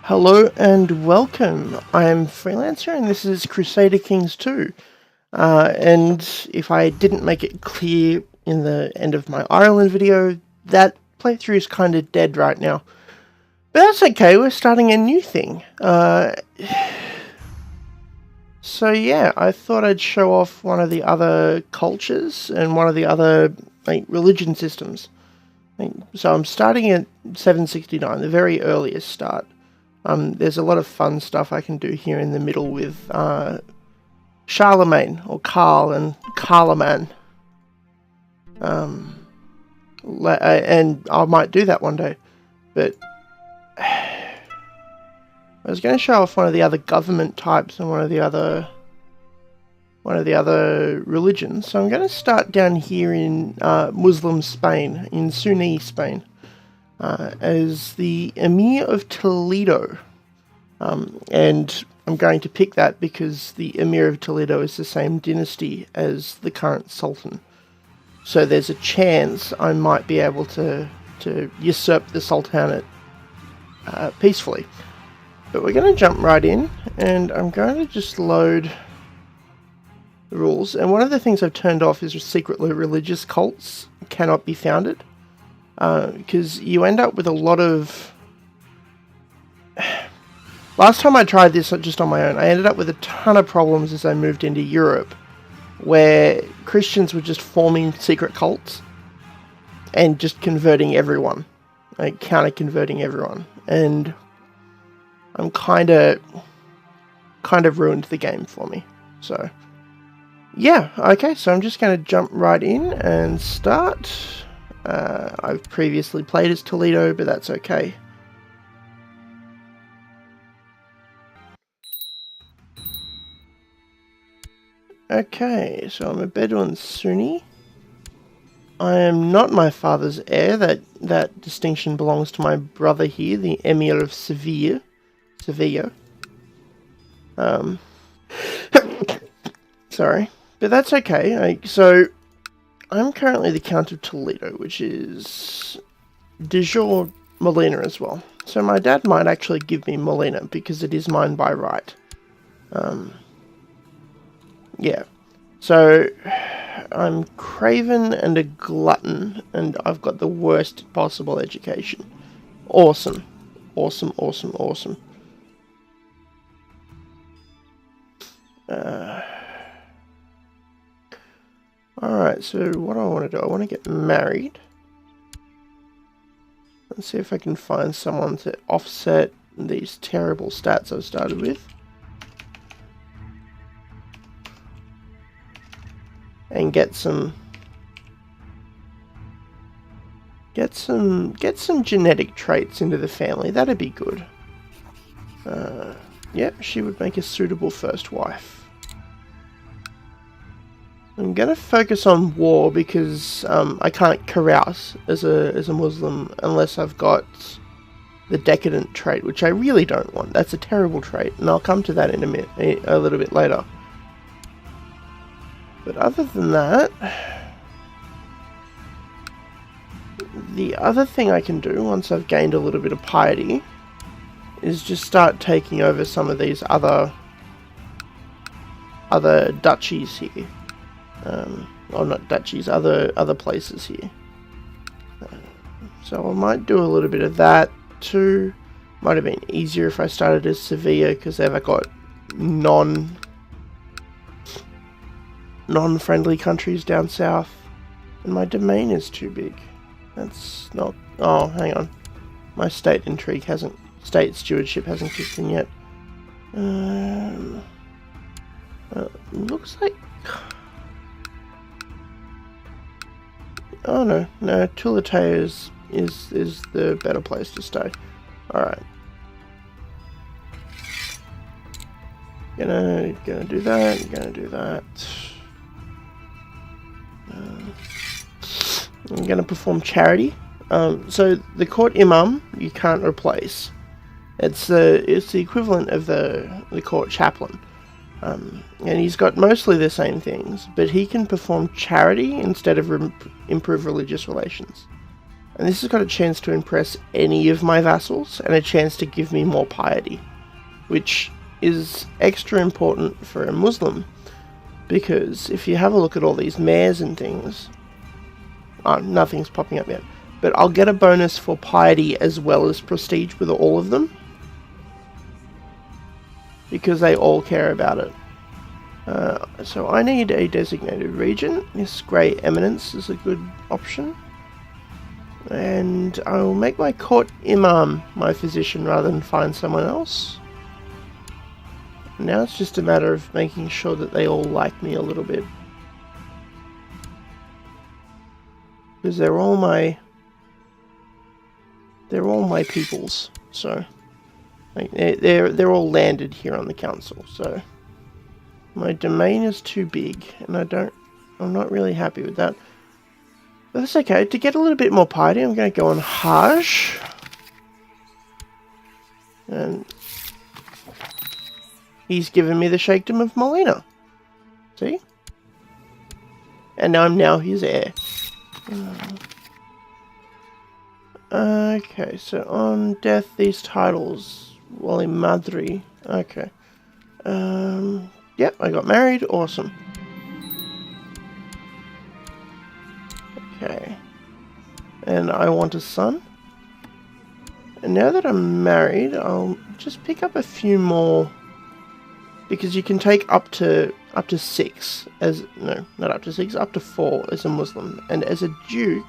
Hello and welcome. I am Freelancer and this is Crusader Kings 2. And if I didn't make it clear in the end of my Ireland video, that playthrough is kind of dead right now. But that's okay, we're starting a new thing. So yeah, I thought I'd show off one of the other cultures and one of the other religion systems. So I'm starting at 769, the very earliest start. There's a lot of fun stuff I can do here in the middle with Charlemagne, or Karl and Carloman. And I might do that one day. But I was going to show off one of the other government types and one of the other religions. So I'm going to start down here in Muslim Spain, in Sunni Spain. As the Emir of Toledo. And I'm going to pick that because the Emir of Toledo is the same dynasty as the current Sultan. So there's a chance I might be able to usurp the Sultanate peacefully. But we're going to jump right in, and I'm going to just load the rules. And one of the things I've turned off is secretly religious cults cannot be founded. Because you end up with a lot of... Last time I tried this just on my own, I ended up with a ton of problems as I moved into Europe, where Christians were just forming secret cults and just converting everyone, counter-converting everyone, and I'm kind of ruined the game for me. So yeah, okay, so I'm just going to jump right in and start. I've previously played as Toledo, but that's okay. Okay, so I'm a Bedouin Sunni. I am not my father's heir. That distinction belongs to my brother here, the Emir of Seville. Sorry, but that's okay. So I'm currently the Count of Toledo, which is de jure Molina as well. So my dad might actually give me Molina because it is mine by right. Yeah. So I'm craven and a glutton, and I've got the worst possible education. Awesome. Awesome, awesome, awesome. Alright, so what do I want to do? I want to get married. Let's see if I can find someone to offset these terrible stats I've started with. And get some genetic traits into the family. That'd be good. Yep, she would make a suitable first wife. I'm gonna focus on war because I can't carouse as a Muslim unless I've got the decadent trait, which I really don't want. That's a terrible trait, and I'll come to that in a little bit later. But other than that, the other thing I can do once I've gained a little bit of piety is just start taking over some of these other duchies here. Well, not duchies, other places here. So I might do a little bit of that too. Might have been easier if I started as Sevilla because they've got non-friendly countries down south, and my domain is too big. That's not... Oh, hang on. My state stewardship hasn't kicked in yet. Looks like... Oh no, Tuletea is the better place to stay. Alright. Gonna do that, gonna do that. I'm gonna perform charity. So the court imam you can't replace. It's the equivalent of the court chaplain. And he's got mostly the same things, but he can perform charity instead of improve religious relations. And this has got a chance to impress any of my vassals and a chance to give me more piety, which is extra important for a Muslim, because if you have a look at all these mayors and things, nothing's popping up yet, but I'll get a bonus for piety as well as prestige with all of them, because they all care about it. So I need a designated regent. This Grey Eminence is a good option. And I'll make my court imam my physician rather than find someone else. Now it's just a matter of making sure that they all like me a little bit. Because they're all my peoples, so like, they're all landed here on the council, so my domain is too big and I'm not really happy with that. But that's okay. To get a little bit more piety, I'm going to go on Hajj. And he's given me the Sheikhdom of Molina. See? And I'm now his heir. Okay, so on death, these titles. Wali Madri. Okay. Yep, I got married. Awesome. Okay. And I want a son. And now that I'm married, I'll just pick up a few more, because you can take up to 6 as, no, not up to 6, up to 4 as a Muslim. And as a Duke,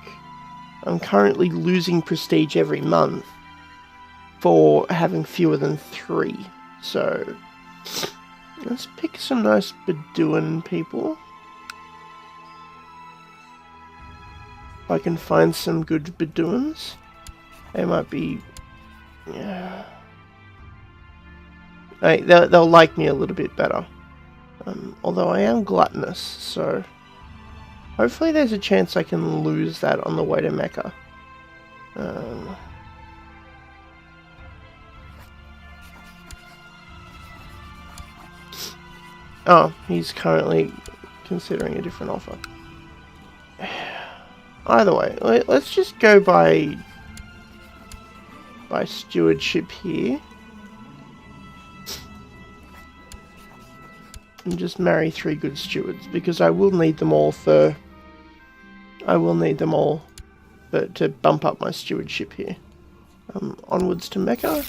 I'm currently losing prestige every month for having fewer than 3. So let's pick some nice Bedouin people. If I can find some good Bedouins, they might be, yeah, they'll like me a little bit better. Although I am gluttonous, so hopefully there's a chance I can lose that on the way to Mecca. Oh, he's currently considering a different offer. Either way, let's just go by stewardship here. And just marry 3 good stewards, because I will need them all to bump up my stewardship here. Onwards to Mecca.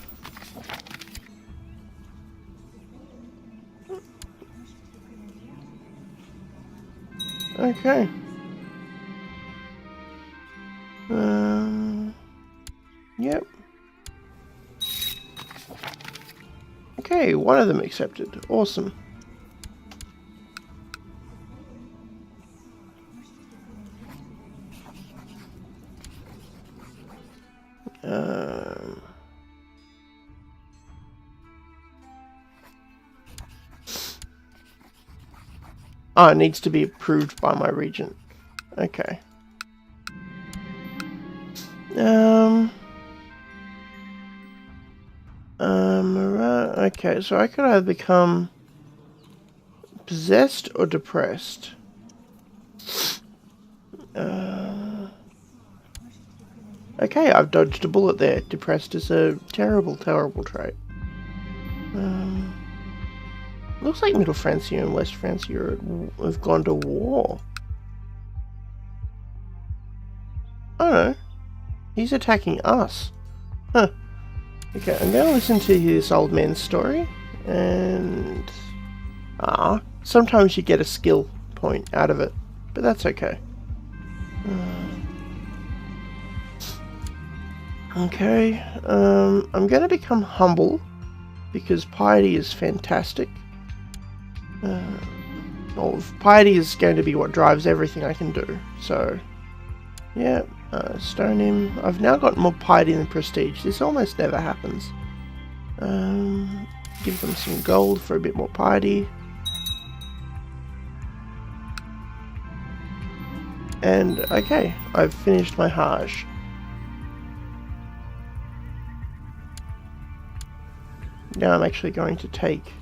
Okay. Yep. Okay, one of them accepted. Awesome. Oh, it needs to be approved by my regent. Okay. Okay, so I could either become possessed or depressed. Okay, I've dodged a bullet there. Depressed is a terrible, terrible trait. Looks like Middle Francia and West Francia have gone to war. Oh no, he's attacking us. Huh. Okay, I'm going to listen to his old man's story, and sometimes you get a skill point out of it, but that's okay. Okay, I'm going to become humble, because piety is fantastic. Well, piety is going to be what drives everything I can do, so yeah. Stone him. I've now got more piety than prestige. This almost never happens. Give them some gold for a bit more piety. And okay, I've finished my Hajj. Now I'm actually going to take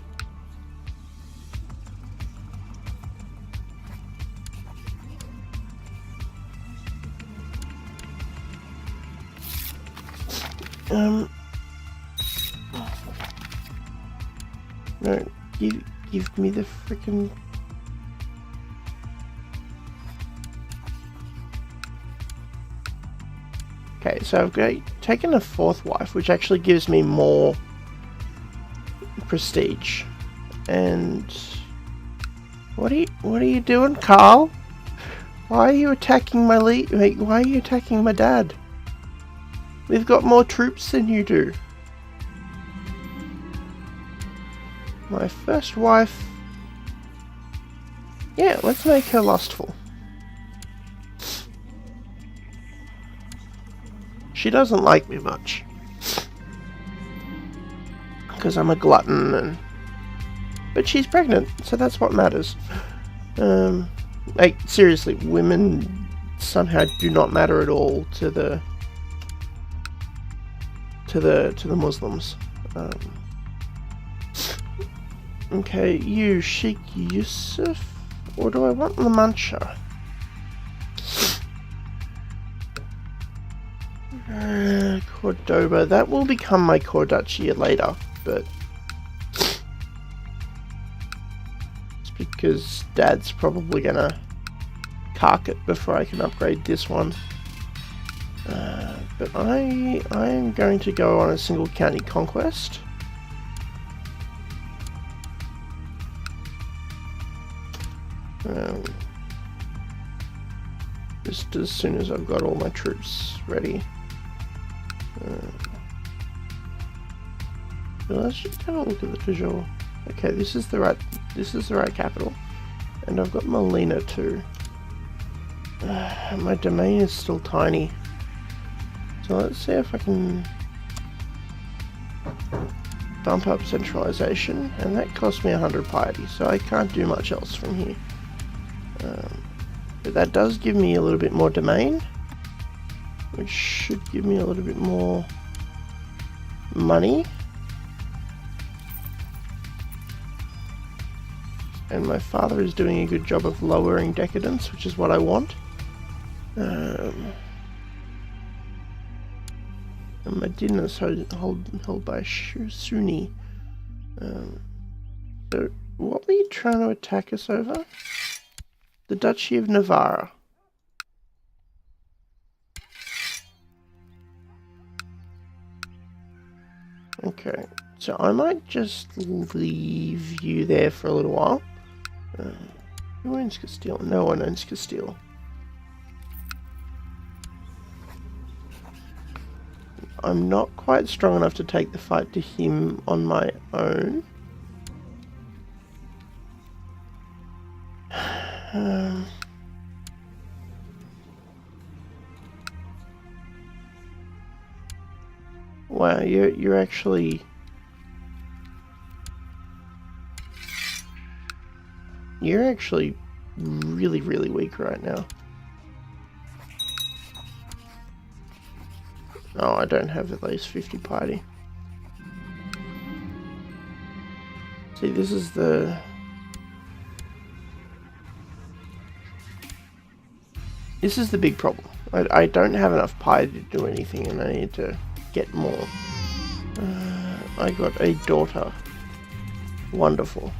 No, give me the frickin'... Okay, so I've taken a fourth wife, which actually gives me more prestige. And what are you doing, Carl? Why are you attacking my why are you attacking my dad? We've got more troops than you do. My first wife... Yeah, let's make her lustful. She doesn't like me much. Because I'm a glutton, but she's pregnant, so that's what matters. Like, seriously, women somehow do not matter at all to the Muslims. Okay, you Sheikh Yusuf, or do I want La Mancha? Cordoba, that will become my core duchy later, but it's because Dad's probably gonna cark it before I can upgrade this one. But I am going to go on a single county conquest. Just as soon as I've got all my troops ready. Let's just have a look at the visual. Okay, this is the right capital, and I've got Molina too. My domain is still tiny, so let's see if I can bump up centralization, and that cost me 100 piety, so I can't do much else from here. But that does give me a little bit more domain, which should give me a little bit more money. And my father is doing a good job of lowering decadence, which is what I want. And Medina is held by Sunni. So what were you trying to attack us over? The Duchy of Navarra. Okay, so I might just leave you there for a little while. Who owns Castile? No one owns Castile. I'm not quite strong enough to take the fight to him on my own. Wow, you're actually really, really weak right now. Oh, I don't have at least 50 piety. See, this is the big problem. I don't have enough piety to do anything, and I need to get more. I got a daughter. Wonderful.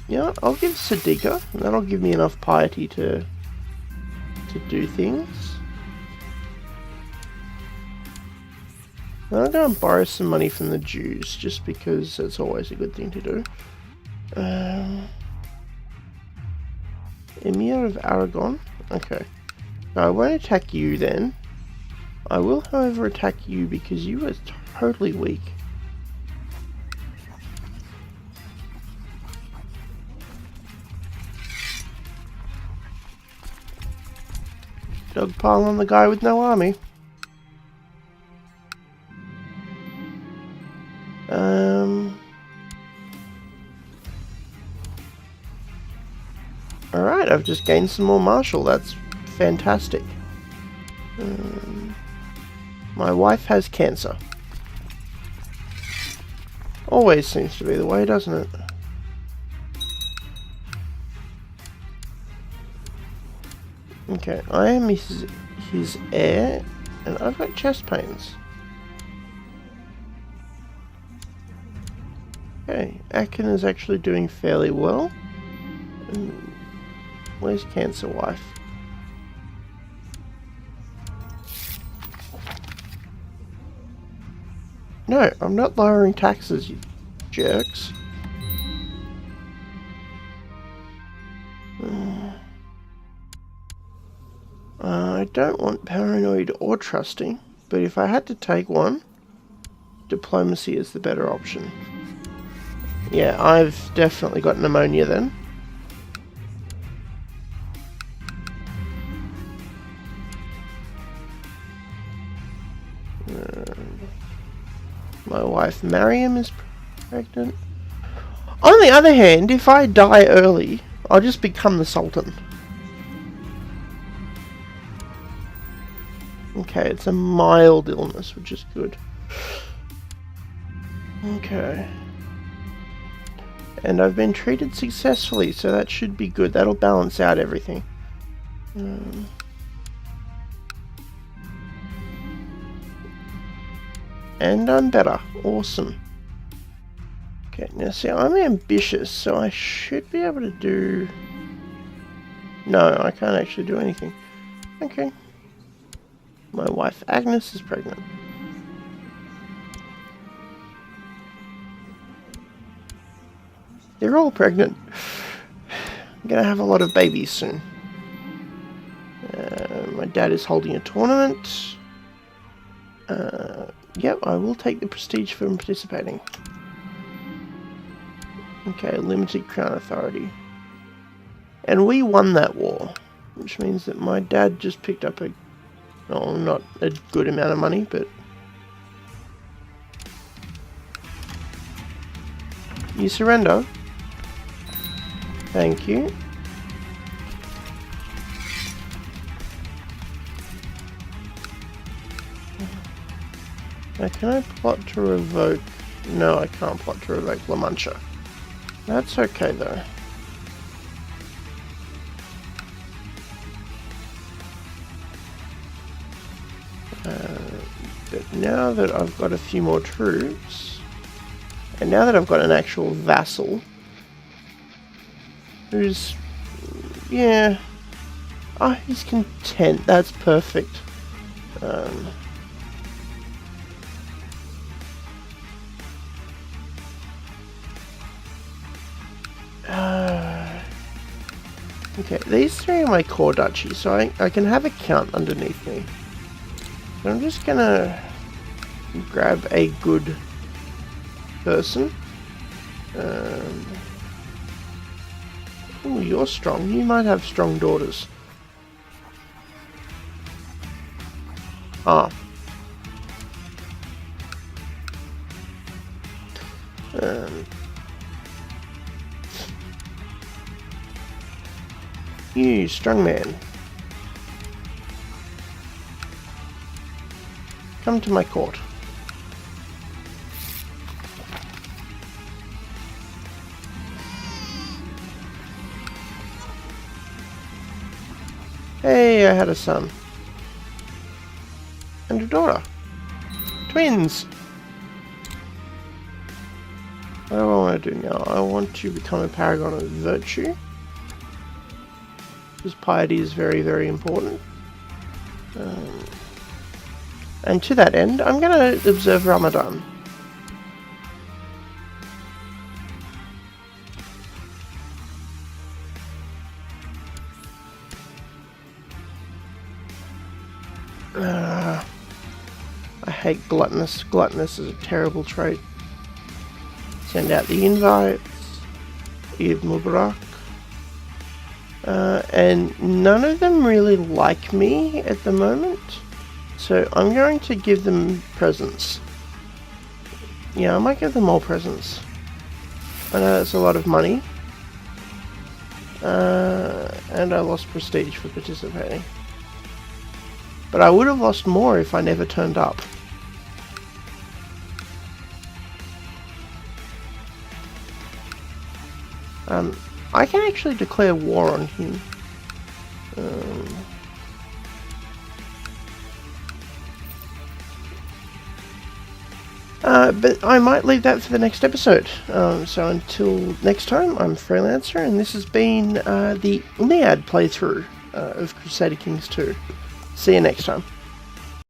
Yeah, I'll give Sadiqa, and that'll give me enough piety to do things. I'm going to borrow some money from the Jews, just because it's always a good thing to do. Emir of Aragon? Okay. I won't attack you then. I will, however, attack you because you are totally weak. Dogpile on the guy with no army. Alright, I've just gained some more martial. That's fantastic. My wife has cancer. Always seems to be the way, doesn't it? Okay, I am his heir, and I've got chest pains. Okay, Akin is actually doing fairly well. Where's Cancer Wife? No, I'm not lowering taxes, you jerks. I don't want paranoid or trusting, but if I had to take one, diplomacy is the better option. Yeah, I've definitely got pneumonia then. My wife Mariam is pregnant. On the other hand, if I die early, I'll just become the Sultan. Okay, it's a mild illness, which is good. Okay. And I've been treated successfully, so that should be good. That'll balance out everything. And I'm better. Awesome. Okay, now see, I'm ambitious, so I should be able to do... No, I can't actually do anything. Okay. My wife Agnes is pregnant. They're all pregnant. I'm gonna have a lot of babies soon. My dad is holding a tournament. Yep, I will take the prestige from participating. Okay, limited crown authority. And we won that war, which means that my dad just picked up a... well, not a good amount of money, but... You surrender? Thank you. Now, can I plot to revoke... No, I can't plot to revoke La Mancha. That's okay, though. But now that I've got a few more troops, and now that I've got an actual vassal, who's... yeah... oh, he's content. That's perfect. Okay, these three are my core duchies, so I can have a count underneath me. So I'm just gonna grab a good person. Oh, you're strong. You might have strong daughters. Ah. You, strong man. Come to my court. Hey, I had a son. And a daughter. Twins! What do I want to do now? I want to become a paragon of virtue. Because piety is very, very important. And to that end, I'm going to observe Ramadan. I hate gluttonous. Gluttonous is a terrible trait. Send out the invites. Eid Mubarak. And none of them really like me at the moment. So I'm going to give them presents. Yeah, I might give them all presents. I know that's a lot of money. And I lost prestige for participating. But I would have lost more if I never turned up. I can actually declare war on him. but I might leave that for the next episode. So until next time, I'm Freelancer, and this has been the Umayyad playthrough of Crusader Kings 2. See you next time.